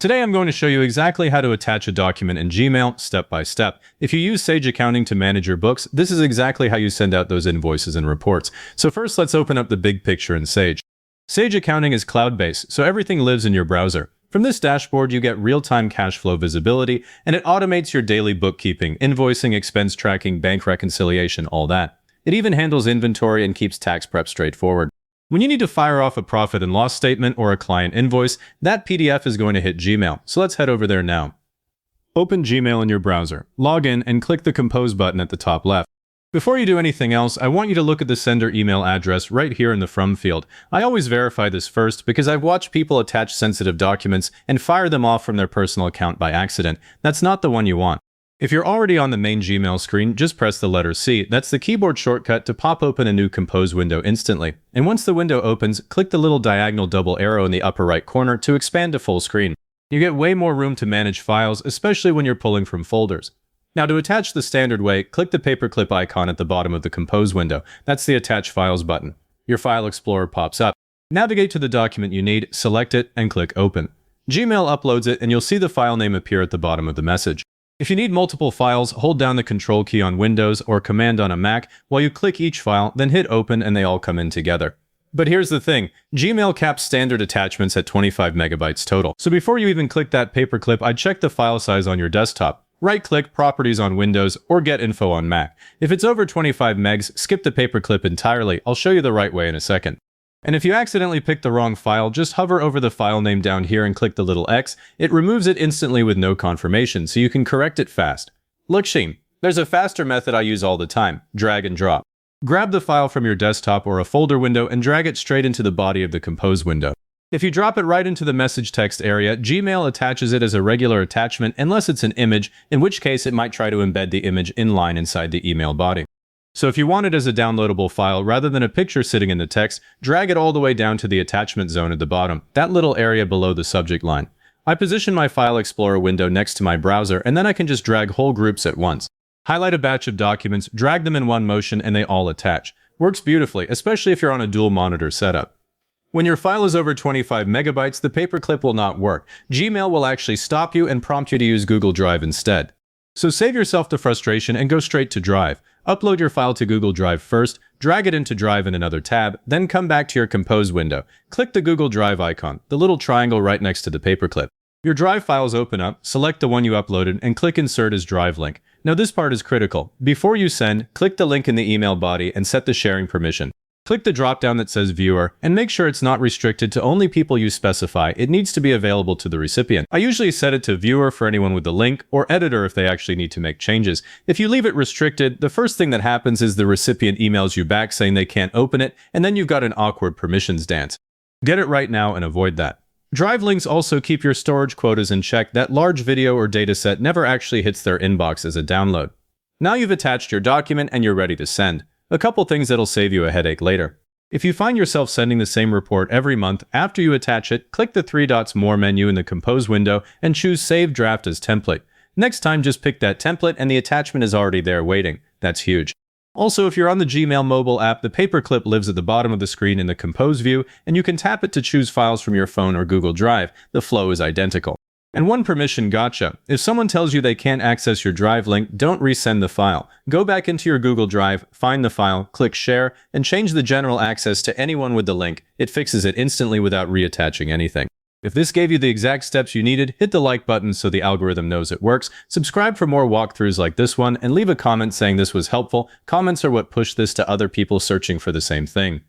Today I'm going to show you exactly how to attach a document in Gmail step by step. If you use Sage Accounting to manage your books, this is exactly how you send out those invoices and reports. So first, let's open up the big picture in Sage. Sage Accounting is cloud-based, so everything lives in your browser. From this dashboard, you get real-time cash flow visibility, and it automates your daily bookkeeping, invoicing, expense tracking, bank reconciliation, all that. It even handles inventory and keeps tax prep straightforward. When you need to fire off a profit and loss statement or a client invoice, that PDF is going to hit Gmail, so let's head over there now. Open Gmail in your browser, log in, and click the Compose button at the top left. Before you do anything else, I want you to look at the sender email address right here in the From field. I always verify this first because I've watched people attach sensitive documents and fire them off from their personal account by accident. That's not the one you want. If you're already on the main Gmail screen, just press the letter C. That's the keyboard shortcut to pop open a new Compose window instantly. And once the window opens, click the little diagonal double arrow in the upper right corner to expand to full screen. You get way more room to manage files, especially when you're pulling from folders. Now to attach the standard way, click the paperclip icon at the bottom of the Compose window. That's the Attach Files button. Your File Explorer pops up. Navigate to the document you need, select it, and click Open. Gmail uploads it, and you'll see the file name appear at the bottom of the message. If you need multiple files, hold down the Control key on Windows or Command on a Mac while you click each file, then hit Open and they all come in together. But here's the thing, Gmail caps standard attachments at 25 megabytes total. So before you even click that paperclip, I'd check the file size on your desktop. Right-click Properties on Windows or Get Info on Mac. If it's over 25 megs, skip the paperclip entirely. I'll show you the right way in a second. And if you accidentally pick the wrong file, just hover over the file name down here and click the little X. It removes it instantly with no confirmation, so you can correct it fast. Look, Sheen, there's a faster method I use all the time, drag and drop. Grab the file from your desktop or a folder window and drag it straight into the body of the Compose window. If you drop it right into the message text area, Gmail attaches it as a regular attachment unless it's an image, in which case it might try to embed the image inline inside the email body. So if you want it as a downloadable file rather than a picture sitting in the text, drag it all the way down to the attachment zone at the bottom, that little area below the subject line. I position my File Explorer window next to my browser, and then I can just drag whole groups at once. Highlight a batch of documents, drag them in one motion, and they all attach. Works beautifully, especially if you're on a dual monitor setup. When your file is over 25 megabytes, the paperclip will not work. Gmail will actually stop you and prompt you to use Google Drive instead. So save yourself the frustration and go straight to Drive. Upload your file to Google Drive first, drag it into Drive in another tab, then come back to your Compose window. Click the Google Drive icon, the little triangle right next to the paperclip. Your Drive files open up, select the one you uploaded, and click Insert as Drive link. Now this part is critical. Before you send, click the link in the email body and set the sharing permission. Click the drop-down that says Viewer, and make sure it's not restricted to only people you specify. It needs to be available to the recipient. I usually set it to Viewer for anyone with the link, or Editor if they actually need to make changes. If you leave it restricted, the first thing that happens is the recipient emails you back saying they can't open it, and then you've got an awkward permissions dance. Get it right now and avoid that. Drive links also keep your storage quotas in check. That large video or dataset never actually hits their inbox as a download. Now you've attached your document and you're ready to send. A couple things that'll save you a headache later. If you find yourself sending the same report every month, after you attach it, click the 3 dots More menu in the Compose window and choose Save Draft as Template. Next time, just pick that template and the attachment is already there waiting. That's huge. Also, if you're on the Gmail mobile app, the paperclip lives at the bottom of the screen in the Compose view, and you can tap it to choose files from your phone or Google Drive. The flow is identical. And one permission gotcha. If someone tells you they can't access your Drive link, don't resend the file. Go back into your Google Drive, find the file, click Share, and change the general access to anyone with the link. It fixes it instantly without reattaching anything. If this gave you the exact steps you needed, hit the like button so the algorithm knows it works. Subscribe for more walkthroughs like this one, and leave a comment saying this was helpful. Comments are what push this to other people searching for the same thing.